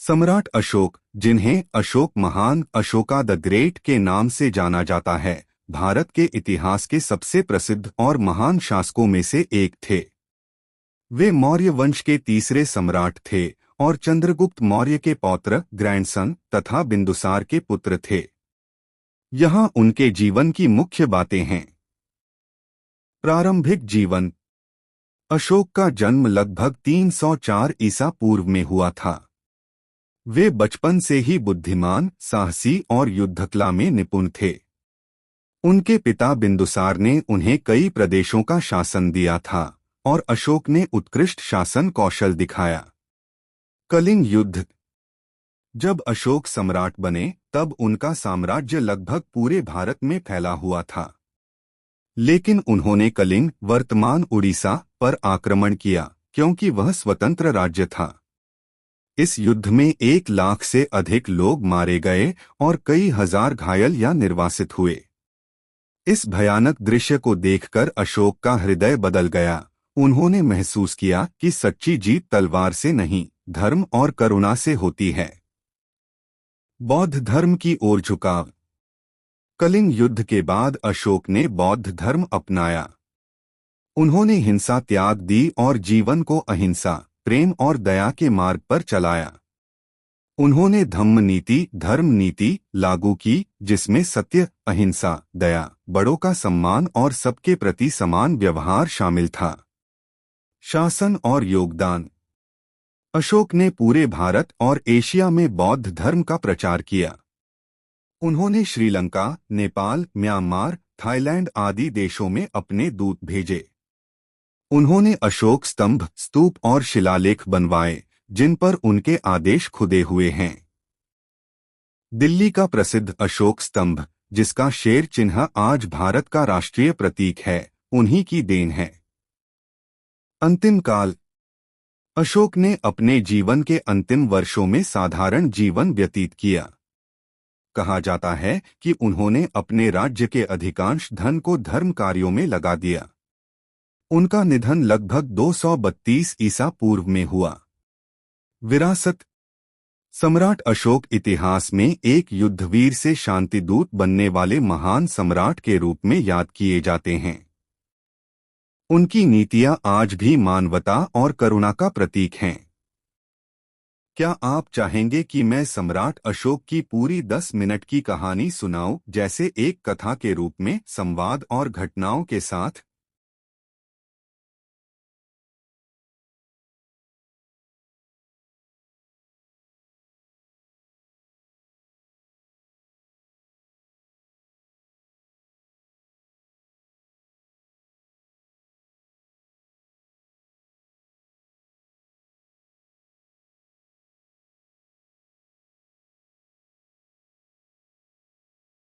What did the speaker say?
सम्राट अशोक, जिन्हें अशोक महान, अशोका द ग्रेट के नाम से जाना जाता है, भारत के इतिहास के सबसे प्रसिद्ध और महान शासकों में से एक थे। वे मौर्य वंश के तीसरे सम्राट थे और चंद्रगुप्त मौर्य के पौत्र, ग्रैंडसन तथा बिंदुसार के पुत्र थे। यहाँ उनके जीवन की मुख्य बातें हैं। प्रारंभिक जीवन। अशोक का जन्म लगभग 304 ईसा पूर्व में हुआ था। वे बचपन से ही बुद्धिमान, साहसी और युद्धकला में निपुण थे। उनके पिता बिंदुसार ने उन्हें कई प्रदेशों का शासन दिया था और अशोक ने उत्कृष्ट शासन कौशल दिखाया। कलिंग युद्ध। जब अशोक सम्राट बने तब उनका साम्राज्य लगभग पूरे भारत में फैला हुआ था, लेकिन उन्होंने कलिंग, वर्तमान उड़ीसा, पर आक्रमण किया क्योंकि वह स्वतंत्र राज्य था। इस युद्ध में 1 लाख से अधिक लोग मारे गए और कई हजार घायल या निर्वासित हुए। इस भयानक दृश्य को देखकर अशोक का हृदय बदल गया। उन्होंने महसूस किया कि सच्ची जीत तलवार से नहीं, धर्म और करुणा से होती है। बौद्ध धर्म की ओर झुकाव। कलिंग युद्ध के बाद अशोक ने बौद्ध धर्म अपनाया। उन्होंने हिंसा त्याग दी और जीवन को अहिंसा, प्रेम और दया के मार्ग पर चलाया। उन्होंने धम्म नीति, धर्म नीति लागू की, जिसमें सत्य, अहिंसा, दया, बड़ों का सम्मान और सबके प्रति समान व्यवहार शामिल था। शासन और योगदान। अशोक ने पूरे भारत और एशिया में बौद्ध धर्म का प्रचार किया। उन्होंने श्रीलंका, नेपाल, म्यांमार, थाईलैंड आदि देशों में अपने दूत भेजे। उन्होंने अशोक स्तंभ, स्तूप और शिलालेख बनवाए जिन पर उनके आदेश खुदे हुए हैं। दिल्ली का प्रसिद्ध अशोक स्तंभ, जिसका शेर चिन्ह आज भारत का राष्ट्रीय प्रतीक है, उन्हीं की देन है। अंतिम काल। अशोक ने अपने जीवन के अंतिम वर्षों में साधारण जीवन व्यतीत किया। कहा जाता है कि उन्होंने अपने राज्य के अधिकांश धन को धर्म कार्यों में लगा दिया। उनका निधन लगभग 232 ईसा पूर्व में हुआ। विरासत। सम्राट अशोक इतिहास में एक युद्धवीर से शांतिदूत बनने वाले महान सम्राट के रूप में याद किए जाते हैं। उनकी नीतियां आज भी मानवता और करुणा का प्रतीक हैं। क्या आप चाहेंगे कि मैं सम्राट अशोक की पूरी 10 मिनट की कहानी सुनाऊं, जैसे एक कथा के रूप में, संवाद और घटनाओं के साथ?